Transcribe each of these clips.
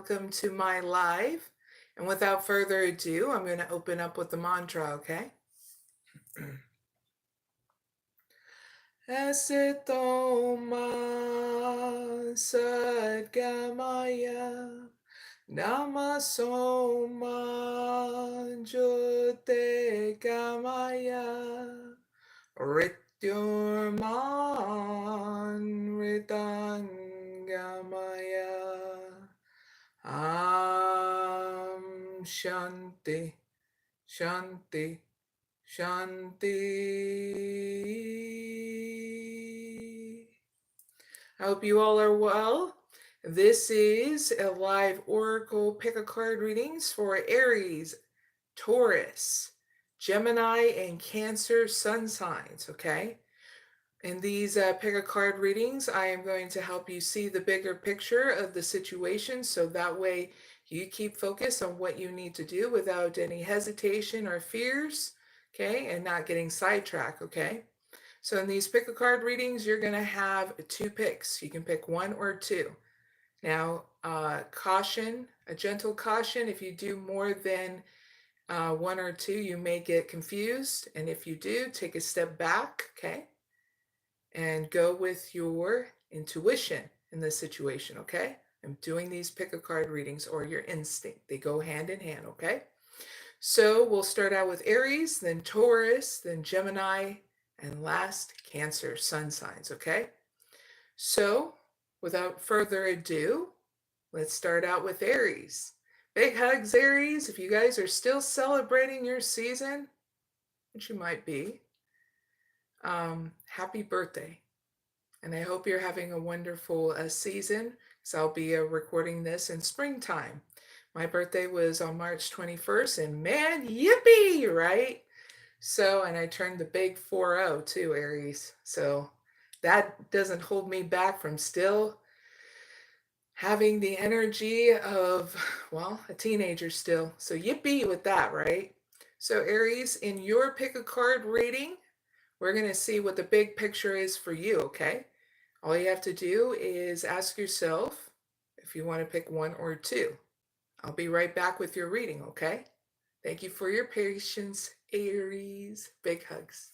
welcome to my live. And without further ado, I'm going to open up with the mantra, okay? Asitoma Sadgamaya Namasoma Jyotigamaya Rityurman Ritangamaya Shanti Shanti Shanti. I hope you all are well. This is a live Oracle pick a card readings for Aries, Taurus, Gemini, and Cancer sun signs, okay? In these pick a card readings, I am going to help you see the bigger picture of the situation so that way you keep focused on what you need to do without any hesitation or fears, okay, and not getting sidetracked, okay? So in these pick a card readings, you're going to have 2 picks. You can pick 1 or 2. Now, caution, a gentle caution, if you do more than 1 or 2, you may get confused. And if you do, take a step back, okay? And go with your intuition in this situation, okay? I'm doing these pick a card readings or your instinct. They go hand in hand, okay? So we'll start out with Aries, then Taurus, then Gemini, and last Cancer sun signs, okay? So without further ado, let's start out with Aries. Big hugs, Aries. If you guys are still celebrating your season, which you might be, happy birthday. And I hope you're having a wonderful season, because I'll be recording this in springtime. My birthday was on March 21st, and man, yippee, right? So, and I turned the big 4-0 too, Aries. So that doesn't hold me back from still having the energy of, well, a teenager still. So yippee with that, right? So Aries, in your pick a card reading, we're going to see what the big picture is for you, okay? All you have to do is ask yourself if you want to pick 1 or 2. I'll be right back with your reading, okay? Thank you for your patience, Aries. Big hugs.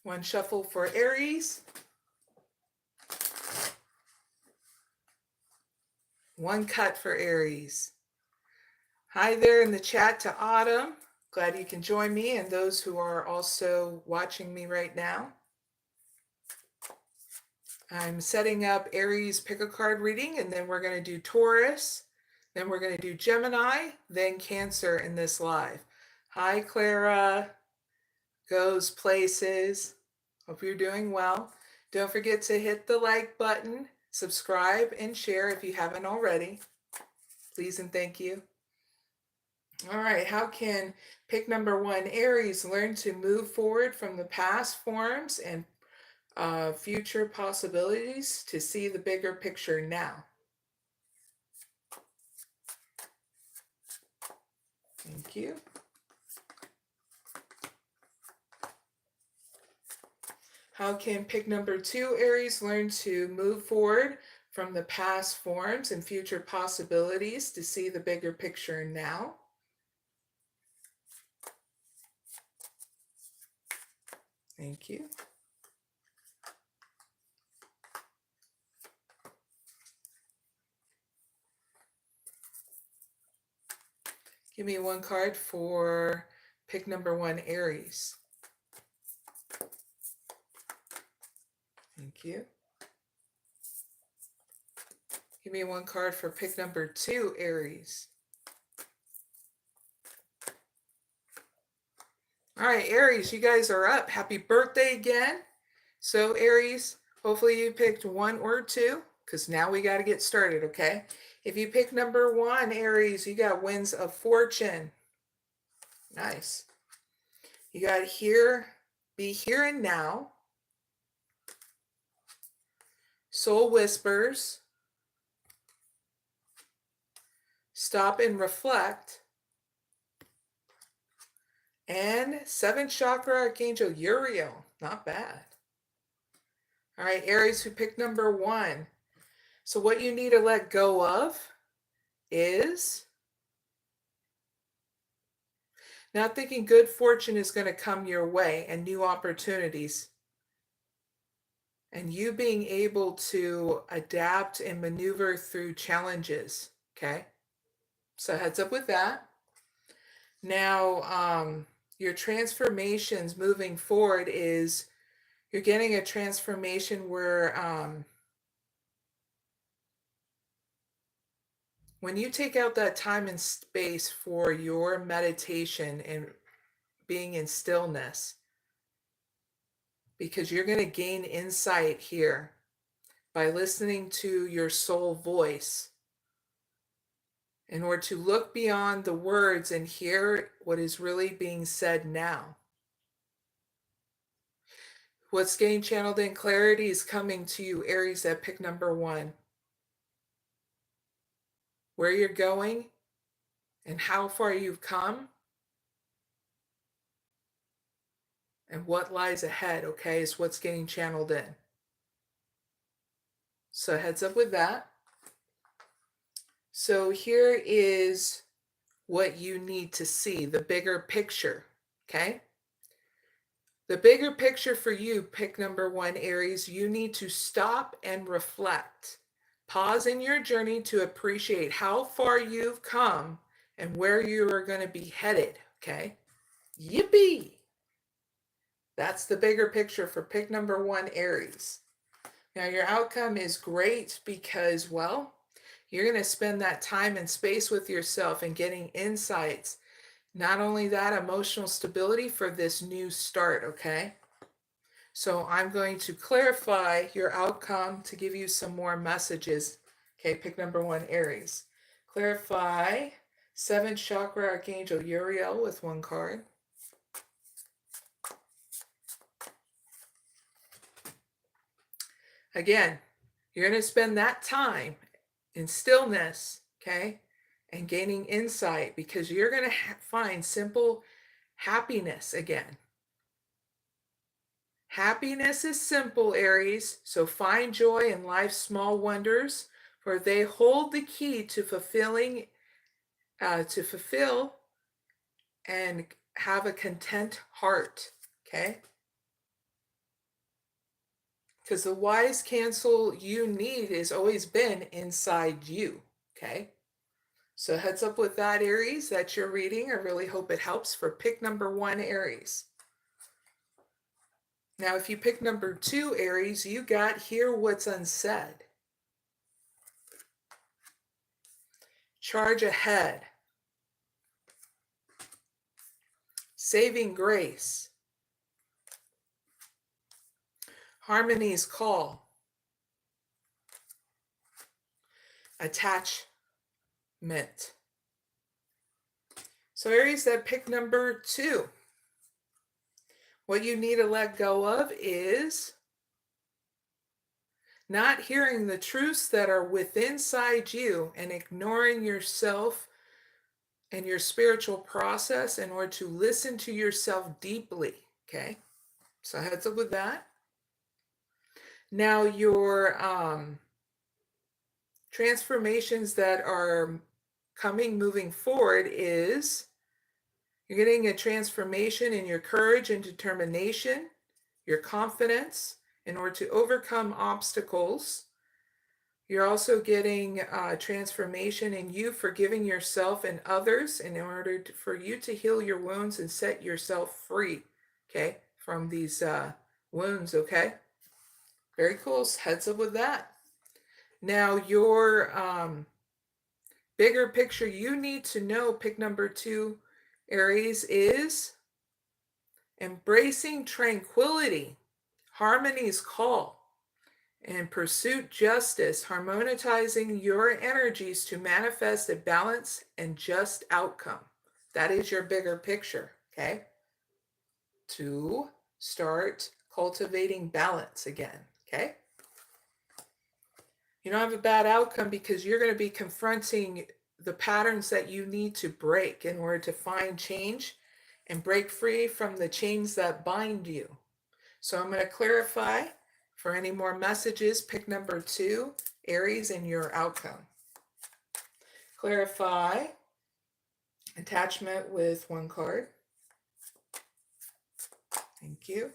One shuffle for Aries. 1 cut for Aries. Hi there in the chat to Autumn. Glad you can join me and those who are also watching me right now. I'm setting up Aries pick a card reading, and then we're going to do Taurus, then we're going to do Gemini, then Cancer in this live. Hi, Clara. Goes places. Hope you're doing well. Don't forget to hit the like button, subscribe, and share if you haven't already. Please and thank you. All right, how can pick number 1, Aries, learn to move forward from the past forms and future possibilities to see the bigger picture now? Thank you. How can pick number 2, Aries, learn to move forward from the past forms and future possibilities to see the bigger picture now? Thank you. Give me 1 card for pick number 1, Aries. Thank you. Give me 1 card for pick number 2, Aries. All right, Aries, you guys are up. Happy birthday again. So Aries, hopefully you picked 1 or 2, because now we got to get started, okay? If you pick number 1, Aries, you got winds of fortune. Nice. You got be here and now. Soul whispers. Stop and reflect. And 7th chakra archangel Uriel. Not bad. All right, Aries, who picked number 1. So what you need to let go of is not thinking good fortune is going to come your way and new opportunities. And you being able to adapt and maneuver through challenges. Okay? So heads up with that. Now, your transformations moving forward is you're getting a transformation where when you take out that time and space for your meditation and being in stillness, because you're going to gain insight here by listening to your soul voice in order to look beyond the words and hear what is really being said now. What's getting channeled in clarity is coming to you, Aries, at pick number 1. Where you're going and how far you've come and what lies ahead, okay, is what's getting channeled in. So heads up with that. So here is what you need to see, the bigger picture, okay? The bigger picture for you, pick number 1, Aries, you need to stop and reflect. Pause in your journey to appreciate how far you've come and where you are going to be headed, okay? Yippee! That's the bigger picture for pick number 1, Aries. Now, your outcome is great because, well, you're going to spend that time and space with yourself and getting insights. Not only that, emotional stability for this new start, okay? So I'm going to clarify your outcome to give you some more messages. Okay, pick number 1, Aries. Clarify 7th chakra archangel Uriel with 1 card. Again, you're going to spend that time in stillness, okay, and gaining insight because you're going to find simple happiness again. Happiness is simple, Aries, so find joy in life's small wonders, for they hold the key to fulfill and have a content heart, okay? Because the wise counsel you need has always been inside you, okay? So heads up with that, Aries. That's your reading. I really hope it helps for pick number 1, Aries. Now, if you pick number 2, Aries, you got Hear What's Unsaid. Charge Ahead. Saving Grace. Harmony's Call. Attachment. So Aries, that pick number 2. What you need to let go of is not hearing the truths that are within inside you and ignoring yourself and your spiritual process in order to listen to yourself deeply, okay? So heads up with that. Now your transformations that are moving forward is you're getting a transformation in your courage and determination, your confidence in order to overcome obstacles. You're also getting a transformation in you forgiving yourself and others in order for you to heal your wounds and set yourself free, okay, from these wounds, okay? Very cool. Heads up with that. Now, your bigger picture you need to know, pick number 2, Aries, is embracing tranquility, harmony's call, and pursue justice, harmonizing your energies to manifest a balanced and just outcome. That is your bigger picture, okay? To start cultivating balance again, okay? You don't have a bad outcome because you're going to be confronting the patterns that you need to break in order to find change and break free from the chains that bind you. So I'm going to clarify. For any more messages, pick number 2, Aries, in your outcome. Clarify attachment with 1 card. Thank you.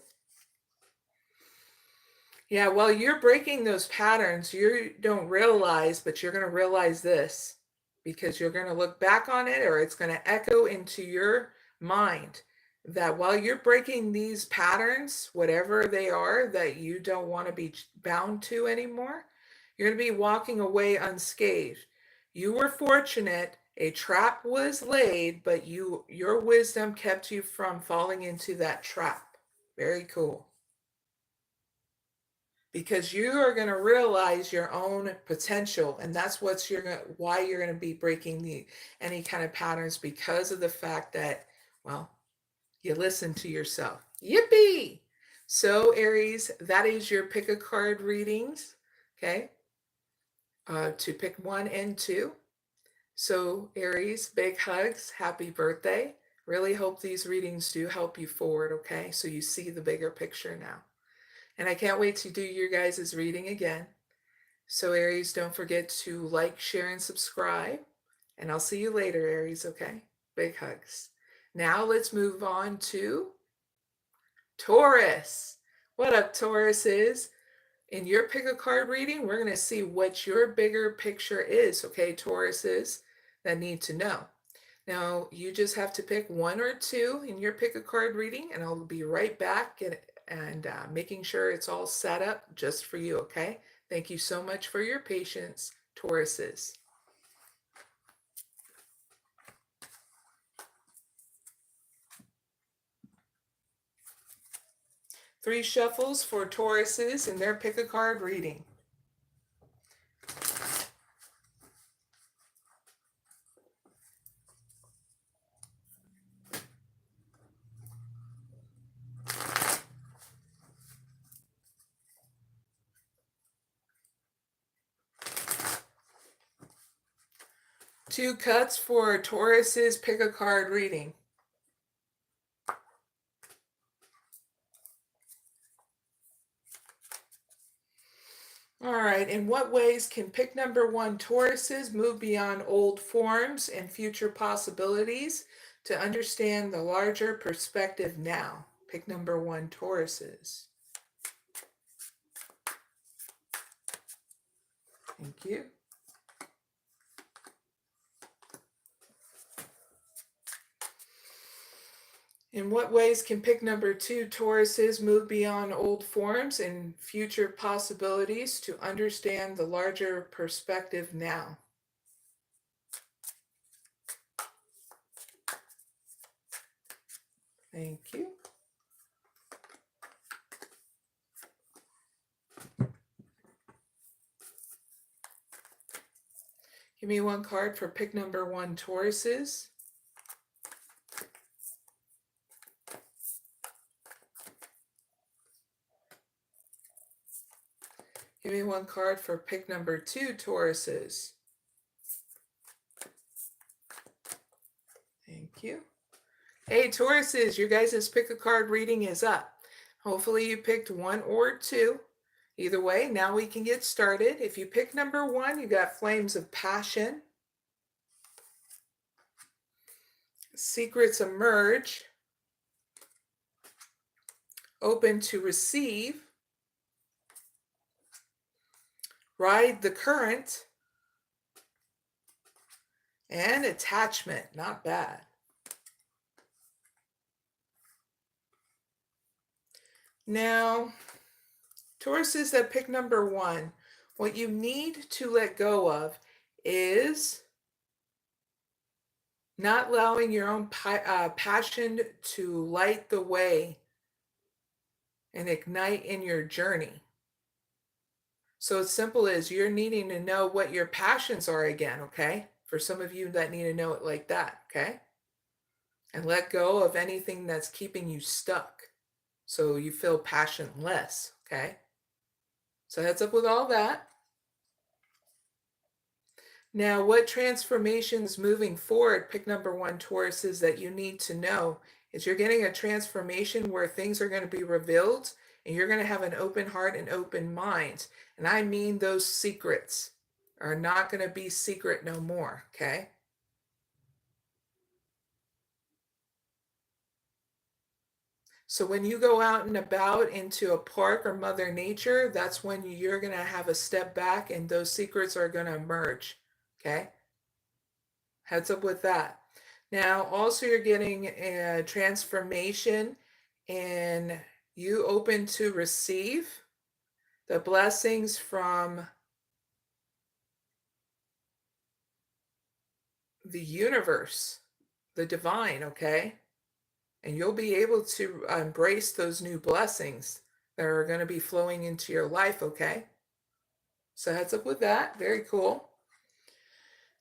Yeah, while you're breaking those patterns, you don't realize, but you're going to realize this, because you're going to look back on it, or it's going to echo into your mind, that while you're breaking these patterns, whatever they are that you don't want to be bound to anymore, you're going to be walking away unscathed. You were fortunate. A trap was laid, but your wisdom kept you from falling into that trap. Very cool. Because you are going to realize your own potential, and that's why you're going to be breaking any kind of patterns, because of the fact that, well, you listen to yourself. Yippee! So Aries, that is your pick a card readings. Okay, to pick 1 and 2. So Aries, big hugs, happy birthday. Really hope these readings do help you forward. Okay, so you see the bigger picture now. And I can't wait to do your guys' reading again. So Aries, don't forget to like, share, and subscribe. And I'll see you later, Aries, okay? Big hugs. Now let's move on to Taurus. What up, Tauruses? In your pick a card reading, we're going to see what your bigger picture is, okay, Tauruses, that need to know. Now, you just have to pick 1 or 2 in your pick a card reading, and I'll be right back and making sure it's all set up just for you, okay? Thank you so much for your patience, Tauruses. Three shuffles for Tauruses in their pick a card reading. Two cuts for Taurus's pick a card reading. All right, in what ways can pick number 1 Tauruses move beyond old forms and future possibilities to understand the larger perspective now? Pick number 1 Tauruses. Thank you. In what ways can pick number 2 Tauruses move beyond old forms and future possibilities to understand the larger perspective now? Thank you. Give me 1 card for pick number 1 Tauruses. Give me 1 card for pick number 2 Tauruses. Thank you. Hey, Tauruses, your guys' pick a card reading is up. Hopefully you picked 1 or 2. Either way, now we can get started. If you pick number 1, you got flames of passion. Secrets emerge. Open to receive. Ride the current. And attachment, not bad. Now, Tauruses that pick number 1, what you need to let go of is not allowing your own passion to light the way and ignite in your journey. So it's simple as you're needing to know what your passions are again, okay? For some of you that need to know it like that, okay? And let go of anything that's keeping you stuck so you feel passionless, okay? So heads up with all that. Now, what transformations moving forward, pick number 1 Tauruses, that you need to know is you're getting a transformation where things are going to be revealed and you're going to have an open heart and open mind. And I mean those secrets are not going to be secret no more, okay? So when you go out and about into a park or Mother Nature, that's when you're going to have a step back and those secrets are going to emerge, okay? Heads up with that. Now, also you're getting a transformation and you open to receive the blessings from the universe, the divine, okay? And you'll be able to embrace those new blessings that are going to be flowing into your life, okay? So heads up with that. Very cool.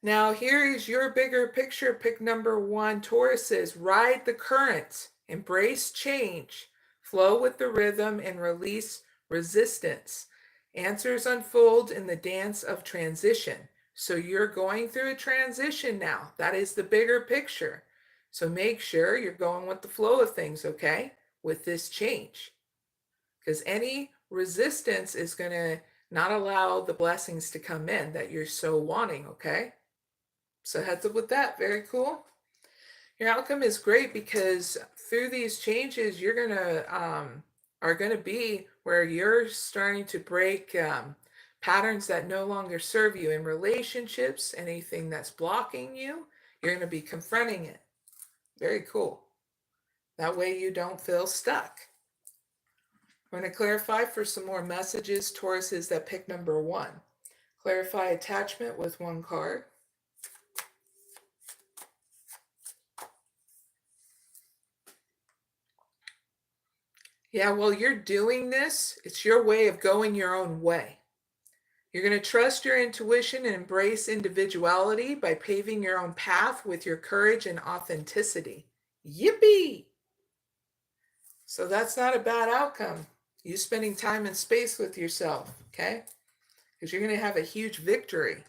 Now, here is your bigger picture. Pick number 1, Tauruses. Ride the current, embrace change, flow with the rhythm, and release resistance. Answers unfold in the dance of transition. So you're going through a transition now. That is the bigger picture. So make sure you're going with the flow of things, okay, with this change. Because any resistance is going to not allow the blessings to come in that you're so wanting, okay? So heads up with that. Very cool. Your outcome is great because through these changes, you're going to are going to be where you're starting to break patterns that no longer serve you in relationships. Anything that's blocking you, you're going to be confronting it. Very cool. That way you don't feel stuck. I'm going to clarify for some more messages, Tauruses that pick number 1. Clarify attachment with 1 card. Yeah, well, you're doing this. It's your way of going your own way. You're going to trust your intuition and embrace individuality by paving your own path with your courage and authenticity. Yippee! So that's not a bad outcome. You spending time and space with yourself, okay? Because you're going to have a huge victory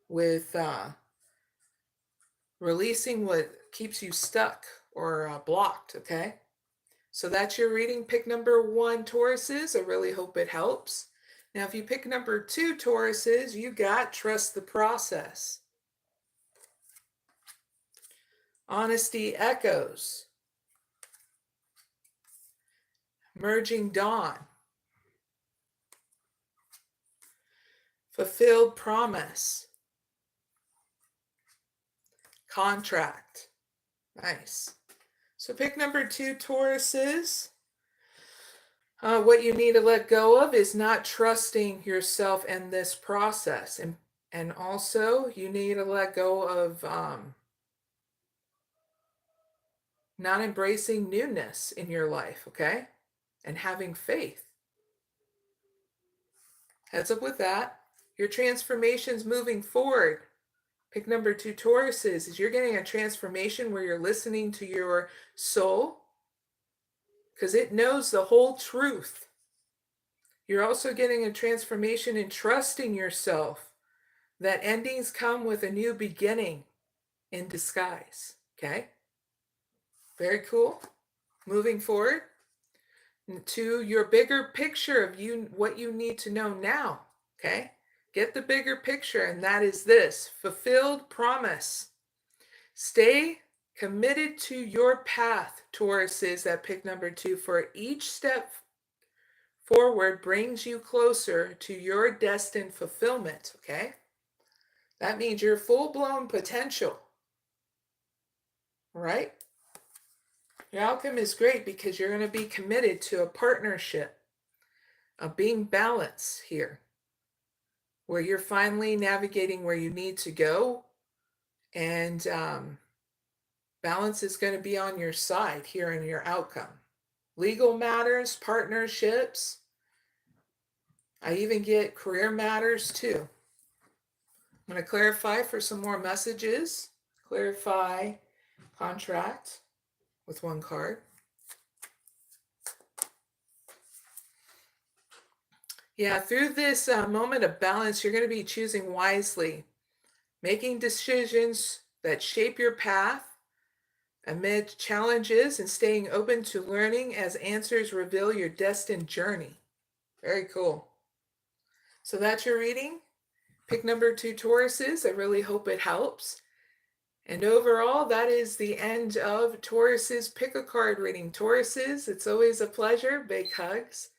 with releasing what keeps you stuck or blocked, okay? So that's your reading. Pick number 1, Tauruses. I really hope it helps. Now, if you pick number 2, Tauruses, you got trust the process. Honesty echoes. Merging dawn. Fulfilled promise. Contract. Nice. So pick number 2, Tauruses. What you need to let go of is not trusting yourself in this process. And also, you need to let go of not embracing newness in your life, okay? And having faith. Heads up with that. Your transformation's moving forward. Pick number 2, Tauruses, is you're getting a transformation where you're listening to your soul because it knows the whole truth. You're also getting a transformation in trusting yourself that endings come with a new beginning in disguise, okay? Very cool. Moving forward to your bigger picture of what you need to know now, okay? Get the bigger picture, and that is this: fulfilled promise. Stay committed to your path, Tauruses that pick number 2, for each step forward brings you closer to your destined fulfillment, okay? That means your full-blown potential, right? Your outcome is great because you're going to be committed to a partnership, of being balanced here, where you're finally navigating where you need to go, and balance is going to be on your side here in your outcome. Legal matters, partnerships. I even get career matters too. I'm going to clarify for some more messages. Clarify contract with 1 card. Yeah, through this moment of balance, you're going to be choosing wisely, making decisions that shape your path, amid challenges and staying open to learning as answers reveal your destined journey. Very cool. So that's your reading. Pick number 2 Tauruses. I really hope it helps. And overall, that is the end of Taurus's Pick a Card reading. Tauruses, it's always a pleasure. Big hugs.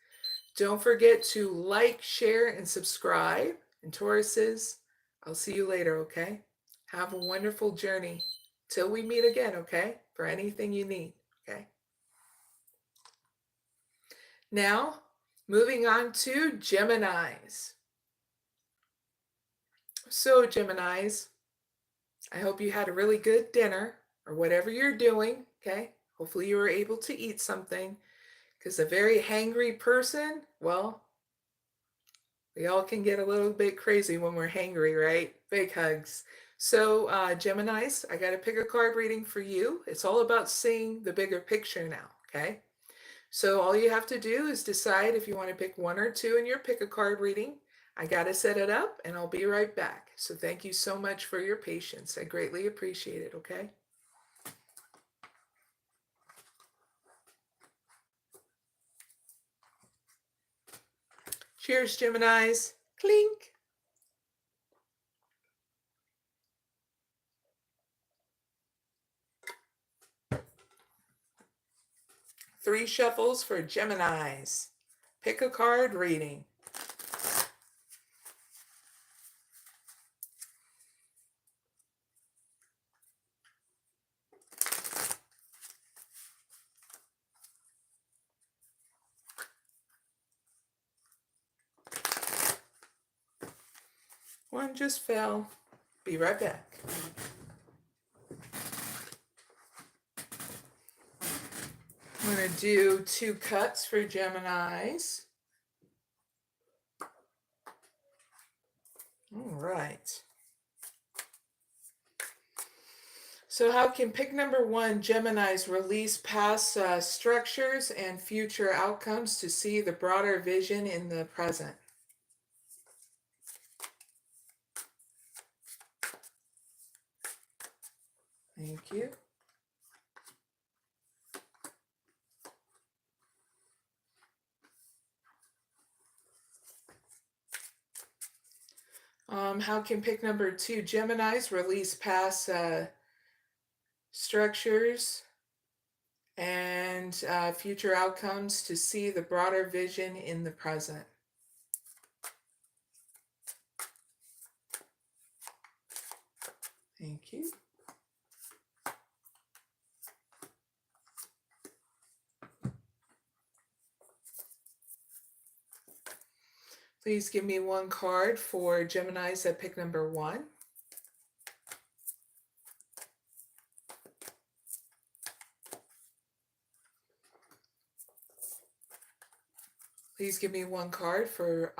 Don't forget to like, share, and subscribe. And Tauruses, I'll see you later, okay? Have a wonderful journey. Till we meet again, okay? For anything you need, okay? Now, moving on to Geminis. So, Geminis, I hope you had a really good dinner or whatever you're doing, okay? Hopefully you were able to eat something, because a very hangry person, well, we all can get a little bit crazy when we're hangry, right? Big hugs. So, Geminis, I got to pick a card reading for you. It's all about seeing the bigger picture now, okay? So all you have to do is decide if you want to pick 1 or 2 in your pick a card reading. I got to set it up and I'll be right back. So thank you so much for your patience. I greatly appreciate it, okay? Cheers, Geminis. Clink. Three shuffles for Geminis. Pick a card reading. One just fell. Be right back. I'm going to do 2 cuts for Geminis. All right. So how can pick number 1, Geminis, release past structures and future outcomes to see the broader vision in the present? Thank you. How can pick number 2, Geminis, release past structures and future outcomes to see the broader vision in the present? Thank you. Please give me 1 card for Geminis at pick number 1. Please give me 1 card for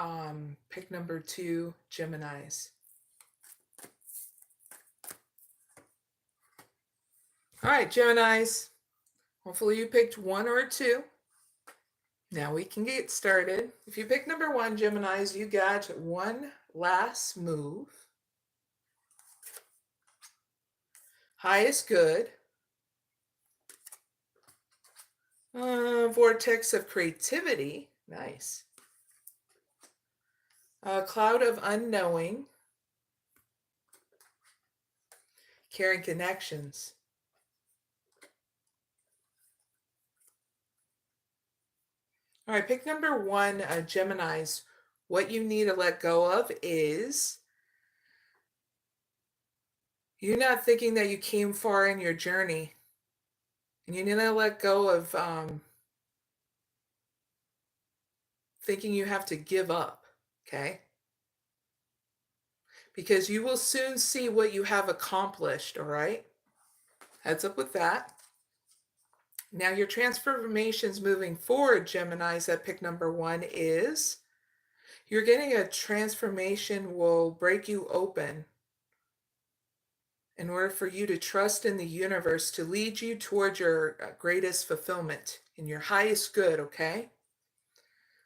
pick number 2, Geminis. All right, Geminis. Hopefully you picked 1 or 2. Now we can get started. If you pick number 1, Geminis, you got one last move. Highest good. Vortex of creativity. Nice. Cloud of unknowing. Caring connections. All right, pick number 1, Geminis. What you need to let go of is you're not thinking that you came far in your journey. And you need to let go of thinking you have to give up, okay? Because you will soon see what you have accomplished, all right? Heads up with that. Now your transformations moving forward, Geminis, at pick number 1 is you're getting a transformation will break you open in order for you to trust in the universe to lead you towards your greatest fulfillment in your highest good, okay?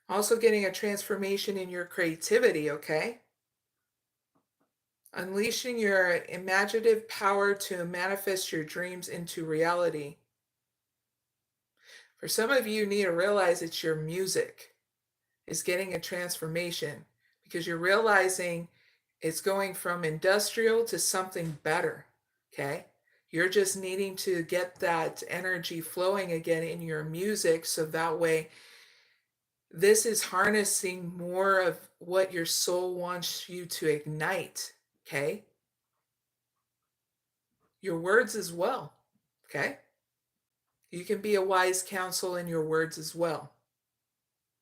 Also getting a transformation in your creativity, okay? unleashing your imaginative power to manifest your dreams into reality. For some of you, you need to realize it's your music is getting a transformation because you're realizing it's going from industrial to something better, okay? You're just needing to get that energy flowing again in your music so that way this is harnessing more of what your soul wants you to ignite, okay? Your words as well, okay? You can be a wise counsel in your words as well.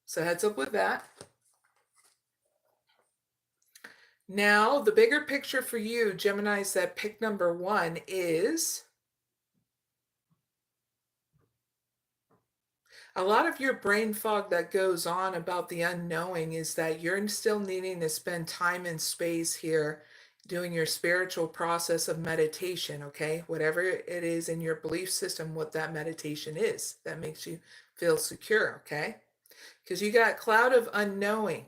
So heads up with that. Now, the bigger picture for you, Geminis, that pick number 1 is a lot of your brain fog that goes on about the unknowing is that you're still needing to spend time and space here doing your spiritual process of meditation, okay? Whatever it is in your belief system, what that meditation is that makes you feel secure, okay? Because you got cloud of unknowing.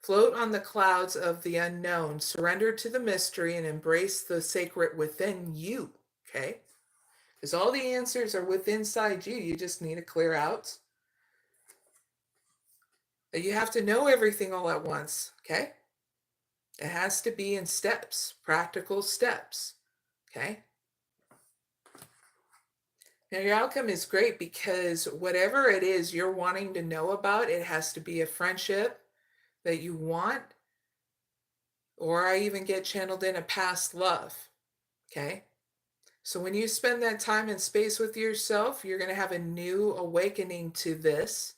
Float on the clouds of the unknown, surrender to the mystery, and embrace the sacred within you, okay? Because all the answers are within inside you. You just need to clear out. You have to know everything all at once, okay? It has to be in steps, practical steps, okay? Now, your outcome is great because whatever it is you're wanting to know about, it has to be a friendship that you want, or I even get channeled in a past love, okay? So when you spend that time and space with yourself, you're going to have a new awakening to this,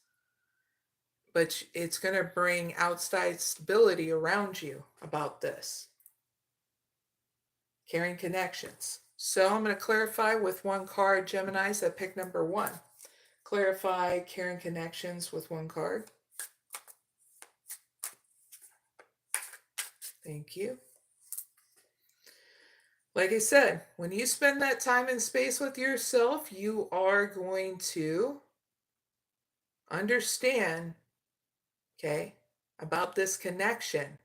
but it's going to bring outside stability around you about this. Caring connections. So I'm going to clarify with one card, Geminis, that pick number 1. Clarify caring connections with one card. Thank you. Like I said, when you spend that time and space with yourself, you are going to understand, okay, about this connection,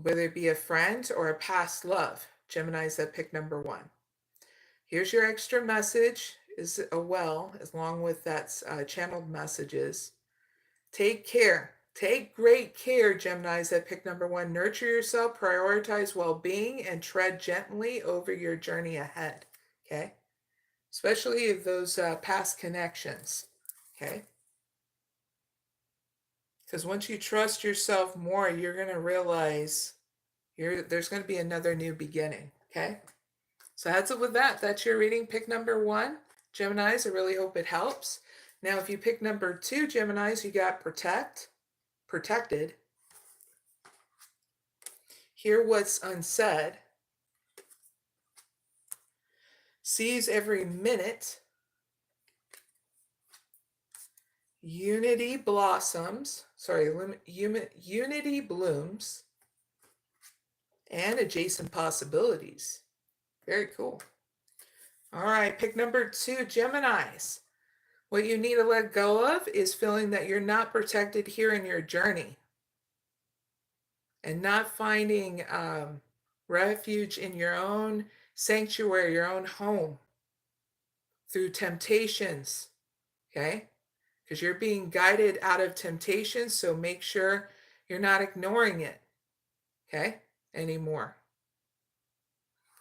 whether it be a friend or a past love. Geminis that pick number 1. Here's your extra message, is along with that channeled messages. Take care. Take great care, Geminis that pick number 1. Nurture yourself, prioritize well-being, and tread gently over your journey ahead, okay? Especially those past connections, okay? Because once you trust yourself more, you're going to realize there's going to be another new beginning, okay? So heads up with that. That's your reading. Pick number 1, Geminis. I really hope it helps. Now, if you pick number 2, Geminis, you got protected. Hear what's unsaid. Seize every minute. Unity blossoms. Unity blooms. And adjacent possibilities. Very cool. All right, pick number 2, Geminis. What you need to let go of is feeling that you're not protected here in your journey and not finding refuge in your own sanctuary, your own home through temptations, okay? Because you're being guided out of temptation, so make sure you're not ignoring it, okay, anymore.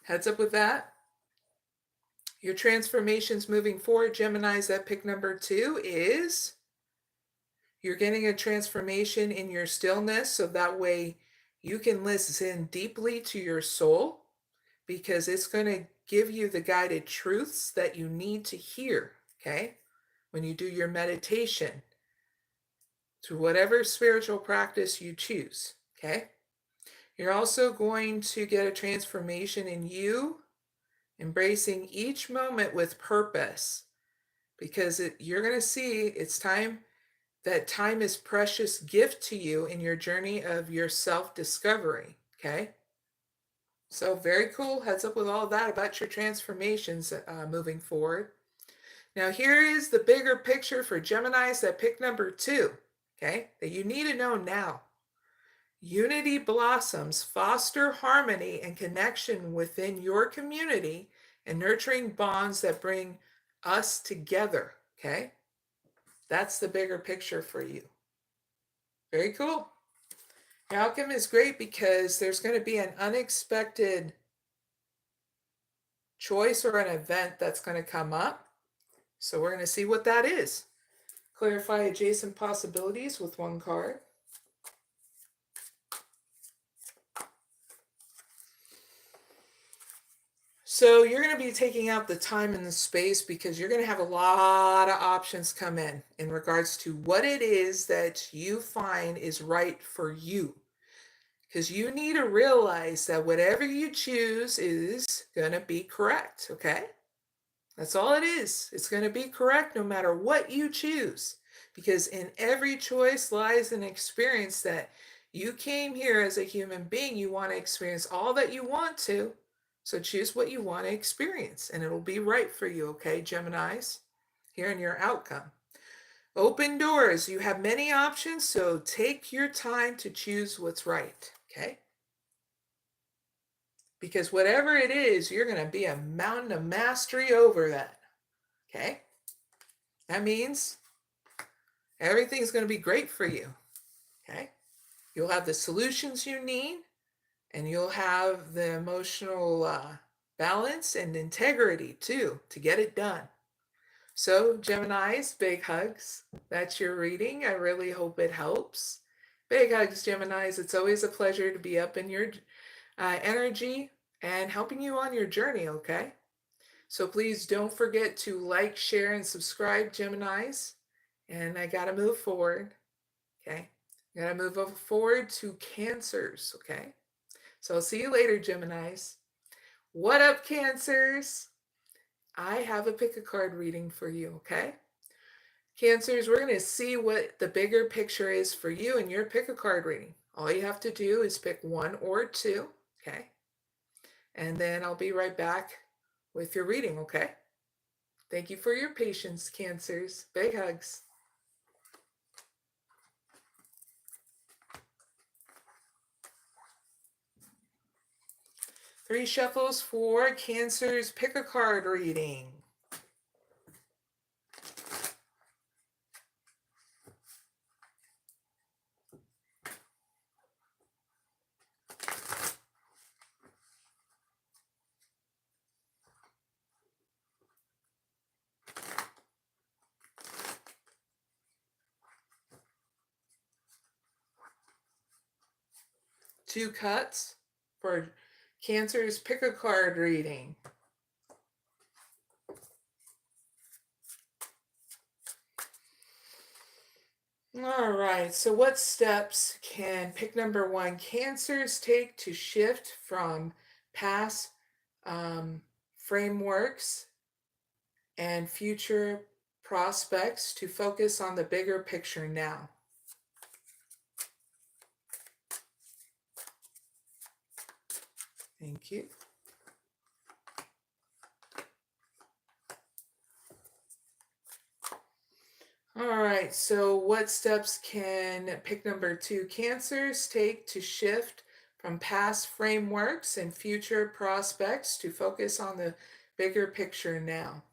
Heads up with that. Your transformations moving forward, Geminis, that pick number 2 is you're getting a transformation in your stillness so that way you can listen deeply to your soul because it's going to give you the guided truths that you need to hear, okay, when you do your meditation to whatever spiritual practice you choose, okay? You're also going to get a transformation in you embracing each moment with purpose because you're going to see it's time. That time is precious gift to you in your journey of your self-discovery, okay? So very cool. Heads up with all that about your transformations moving forward. Now here is the bigger picture for Geminis that pick number 2, okay? That you need to know now. Unity blossoms, foster harmony and connection within your community and nurturing bonds that bring us together, okay? That's the bigger picture for you. Very cool. Your outcome is great because there's going to be an unexpected choice or an event that's going to come up. So we're going to see what that is. Clarify adjacent possibilities with one card. So you're going to be taking out the time and the space because you're going to have a lot of options come in regards to what it is that you find is right for you. Because you need to realize that whatever you choose is going to be correct, okay? That's all it is. It's going to be correct no matter what you choose. Because in every choice lies an experience that you came here as a human being. You want to experience all that you want to. So choose what you want to experience and it'll be right for you, okay, Geminis? Here in your outcome. Open doors. You have many options, so take your time to choose what's right, okay? Because whatever it is, you're going to be a mountain of mastery over that, okay? That means everything's going to be great for you, okay? You'll have the solutions you need, and you'll have the emotional balance and integrity, too, to get it done. So, Geminis, big hugs. That's your reading. I really hope it helps. Big hugs, Geminis. It's always a pleasure to be up in your energy and helping you on your journey, okay? So please don't forget to like, share, and subscribe, Geminis. And I got to move forward, okay? I got to move forward to Cancers, okay? So I'll see you later, Geminis. What up, Cancers? I have a pick a card reading for you, okay? Cancers, we're going to see what the bigger picture is for you in your pick a card reading. All you have to do is pick one or two, okay? And then I'll be right back with your reading, okay? Thank you for your patience, Cancers. Big hugs. Three shuffles for Cancer's pick a card reading. Two cuts for Cancer's pick a card reading. All right, so what steps can pick number one Cancers take to shift from past frameworks and future prospects to focus on the bigger picture now? Thank you. All right, so what steps can pick number two Cancers take to shift from past frameworks and future prospects to focus on the bigger picture now?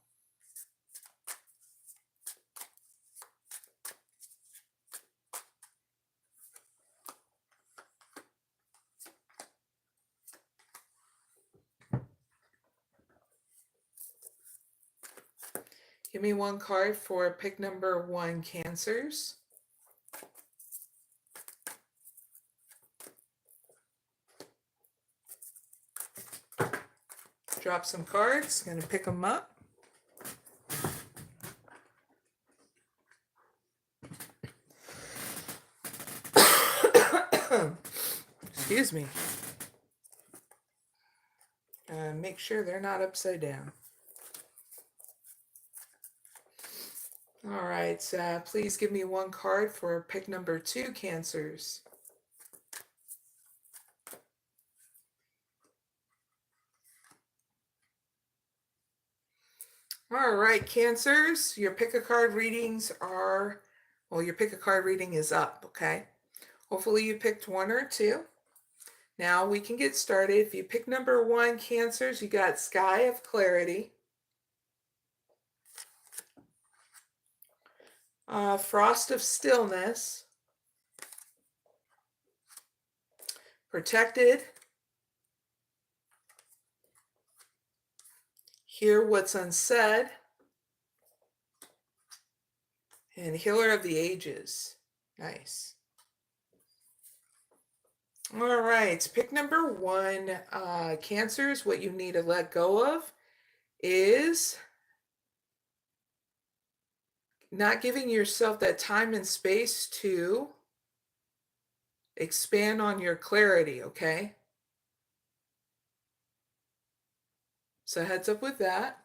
Give me one card for pick number one Cancers. Drop some cards. Going to pick them up. Excuse me. Make sure they're not upside down. All right, please give me one card for pick number two Cancers. All right, Cancers, your pick a card readings are, well, your pick a card reading is up, okay? Hopefully you picked one or two. Now we can get started. If you pick number 1, Cancers, you got Sky of Clarity, Frost of Stillness, Protected, Hear What's Unsaid, and Healer of the Ages. Nice. All right, pick number 1, Cancers. What you need to let go of is not giving yourself that time and space to expand on your clarity, okay? So heads up with that.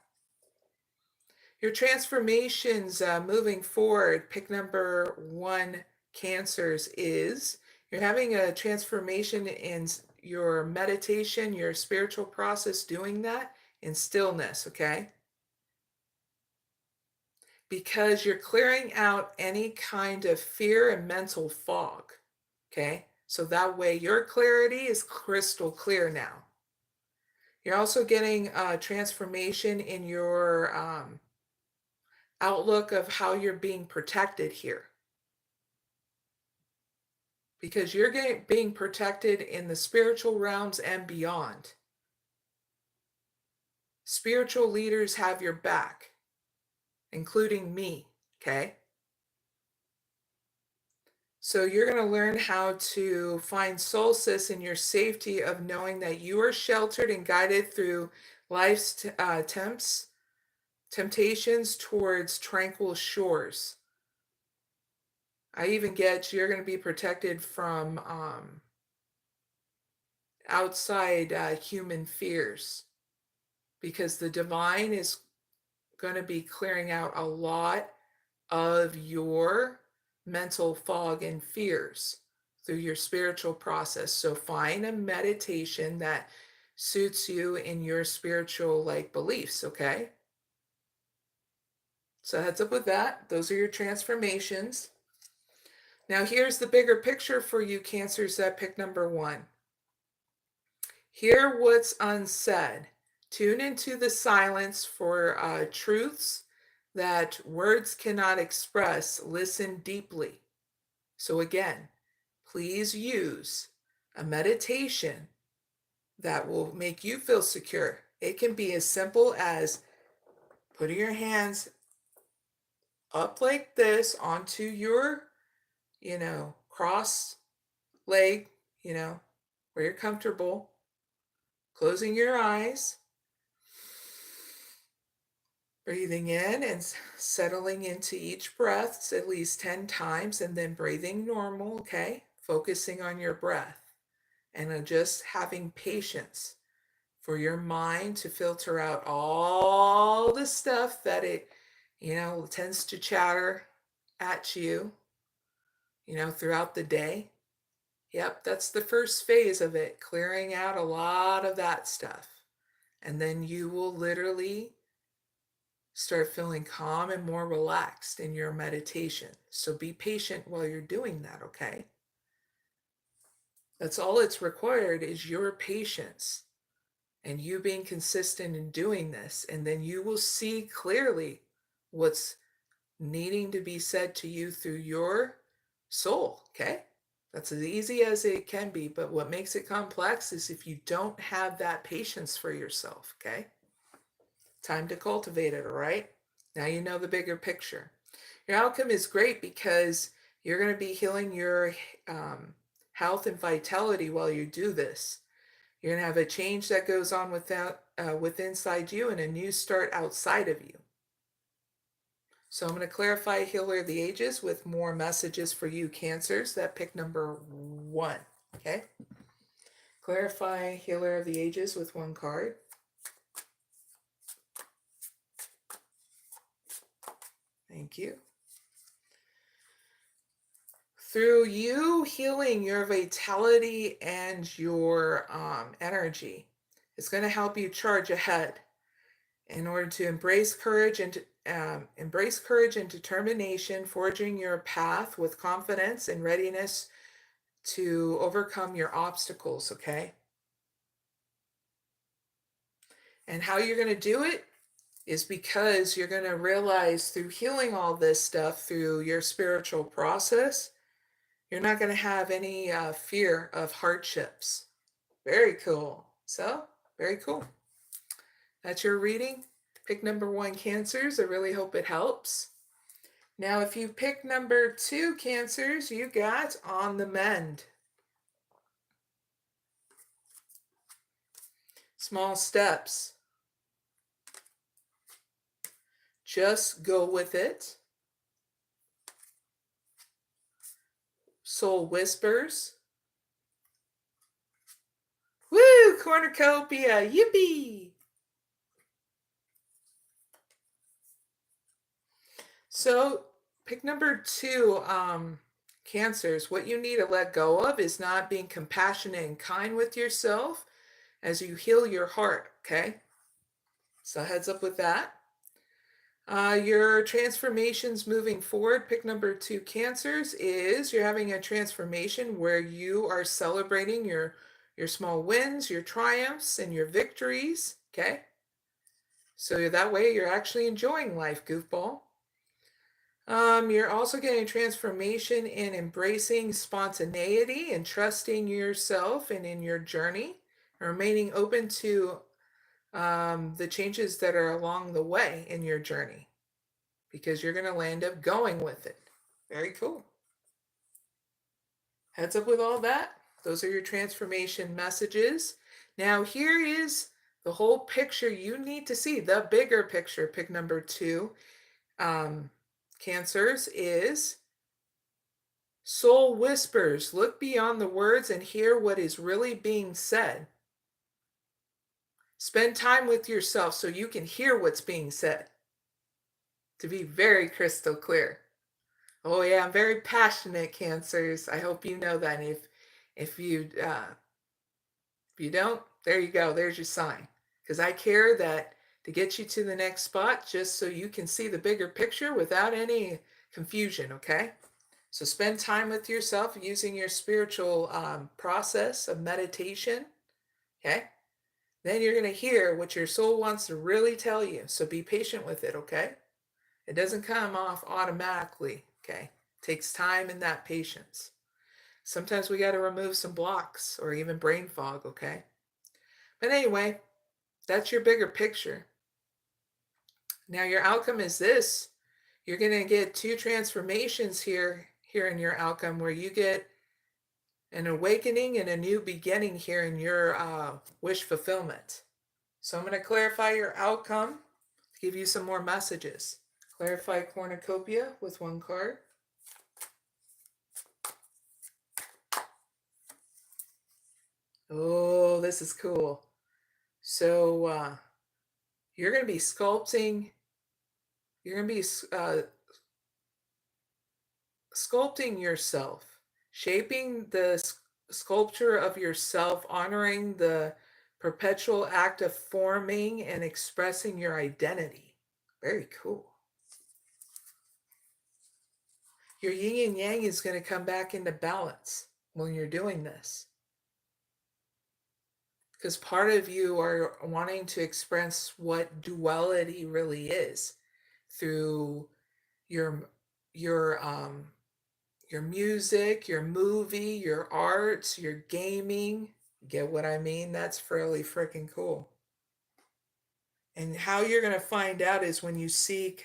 Your transformations moving forward, pick number 1, Cancers, is you're having a transformation in your meditation, your spiritual process, doing that in stillness, okay? Because you're clearing out any kind of fear and mental fog, okay? So that way your clarity is crystal clear now. You're also getting a transformation in your outlook of how you're being protected here. Because you're being protected in the spiritual realms and beyond. Spiritual leaders have your back, including me, okay? So you're going to learn how to find solace in your safety of knowing that you are sheltered and guided through life's temptations towards tranquil shores. I even get you're going to be protected from outside human fears, because the divine is going to be clearing out a lot of your mental fog and fears through your spiritual process. So find a meditation that suits you in your spiritual beliefs, okay? So heads up with that. Those are your transformations. Now here's the bigger picture for you, Cancers, that pick number 1. Hear what's unsaid. Tune into the silence for truths that words cannot express. Listen deeply. So again, please use a meditation that will make you feel secure. It can be as simple as putting your hands up like this onto your, cross leg, where you're comfortable, closing your eyes, breathing in and settling into each breath at least 10 times, and then breathing normal, okay? Focusing on your breath and just having patience for your mind to filter out all the stuff that it, tends to chatter at you, throughout the day. Yep, that's the first phase of it, clearing out a lot of that stuff. And then you will literally start feeling calm and more relaxed in your meditation. So be patient while you're doing that, okay? That's all it's required, is your patience and you being consistent in doing this. And then you will see clearly what's needing to be said to you through your soul, okay? That's as easy as it can be, but what makes it complex is if you don't have that patience for yourself, okay? Time to cultivate it, all right? Now you know the bigger picture. Your outcome is great because you're going to be healing your health and vitality while you do this. You're going to have a change that goes on with inside you and a new start outside of you. So I'm going to clarify Healer of the Ages with more messages for you, Cancers, that pick number 1, okay? Clarify Healer of the Ages with 1 card. Thank you. Through you healing your vitality and your energy, it's going to help you charge ahead in order to embrace courage and determination, forging your path with confidence and readiness to overcome your obstacles, okay? And how you're going to do it is because you're going to realize through healing all this stuff through your spiritual process, you're not going to have any fear of hardships. Very cool. So, very cool. That's your reading. Pick number 1, Cancers. I really hope it helps. Now, if you pick number 2, Cancers, you got On the Mend. Small steps. Just go with it. Soul Whispers. Woo! Cornucopia! Yippee! So, pick number 2, Cancers. What you need to let go of is not being compassionate and kind with yourself as you heal your heart, okay? So heads up with that. Your transformations moving forward, pick number 2, Cancers, is you're having a transformation where you are celebrating your small wins, your triumphs, and your victories, okay? So that way you're actually enjoying life, goofball. You're also getting a transformation in embracing spontaneity and trusting yourself and in your journey, and remaining open to the changes that are along the way in your journey, because you're going to land up going with it. Very cool. Heads up with all that. Those are your transformation messages. Now here is the whole picture you need to see, the bigger picture. Pick number 2, Cancers, is Soul Whispers. Look beyond the words and hear what is really being said. Spend time with yourself so you can hear what's being said. To be very crystal clear. Oh yeah, I'm very passionate, Cancers. I hope you know that. If you don't, there you go. There's your sign. Because I care that to get you to the next spot, just so you can see the bigger picture without any confusion, okay? So spend time with yourself using your spiritual process of meditation, okay? Then you're going to hear what your soul wants to really tell you. So be patient with it, okay? It doesn't come off automatically, okay? It takes time and that patience. Sometimes we got to remove some blocks or even brain fog, okay? But anyway, that's your bigger picture. Now your outcome is this. You're going to get 2 transformations here in your outcome, where you get an awakening and a new beginning here in your wish fulfillment. So I'm going to clarify your outcome to give you some more messages. Clarify cornucopia with 1 card. Oh, this is cool. So you're going to be sculpting. You're going to be sculpting yourself, shaping the sculpture of yourself, honoring the perpetual act of forming and expressing your identity. Very cool. Your yin and yang is going to come back into balance when you're doing this. Because part of you are wanting to express what duality really is through your music, your movie, your arts, your gaming. Get what I mean? That's fairly freaking cool. And how you're going to find out is when you seek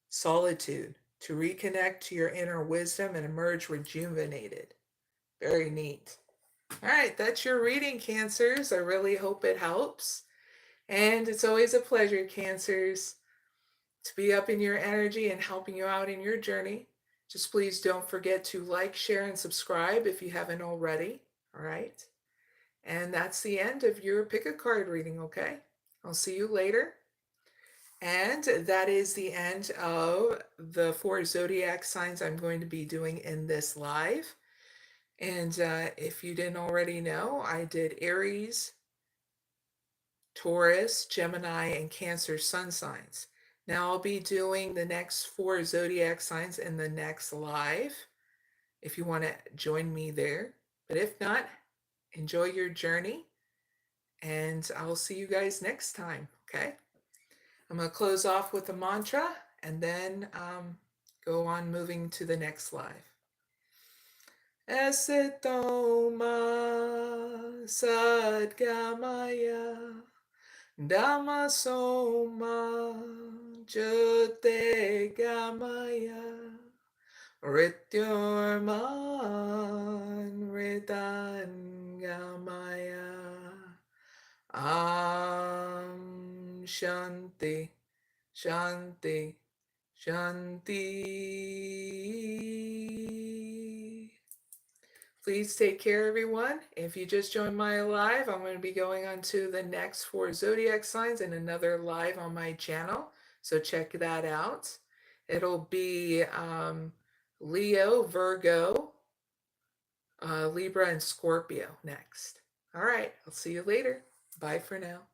solitude to reconnect to your inner wisdom and emerge rejuvenated. Very neat. All right, that's your reading, Cancers. I really hope it helps. And it's always a pleasure, Cancers, to be up in your energy and helping you out in your journey. Just please don't forget to like, share, and subscribe if you haven't already. All right. And that's the end of your pick a card reading, okay? I'll see you later. And that is the end of the 4 zodiac signs I'm going to be doing in this live. And if you didn't already know, I did Aries, Taurus, Gemini, and Cancer sun signs. Now I'll be doing the next 4 zodiac signs in the next live, if you want to join me there. But if not, enjoy your journey, and I'll see you guys next time, okay? I'm going to close off with a mantra and then go on moving to the next live. Esetoma sadgamaya Dhammasoma jyotigamaya Rityurman Ritangamaya Shanti Shanti Shanti. Please take care, everyone. If you just joined my live, I'm going to be going on to the next 4 zodiac signs and another live on my channel. So check that out. It'll be Leo, Virgo, Libra, and Scorpio next. All right, I'll see you later. Bye for now.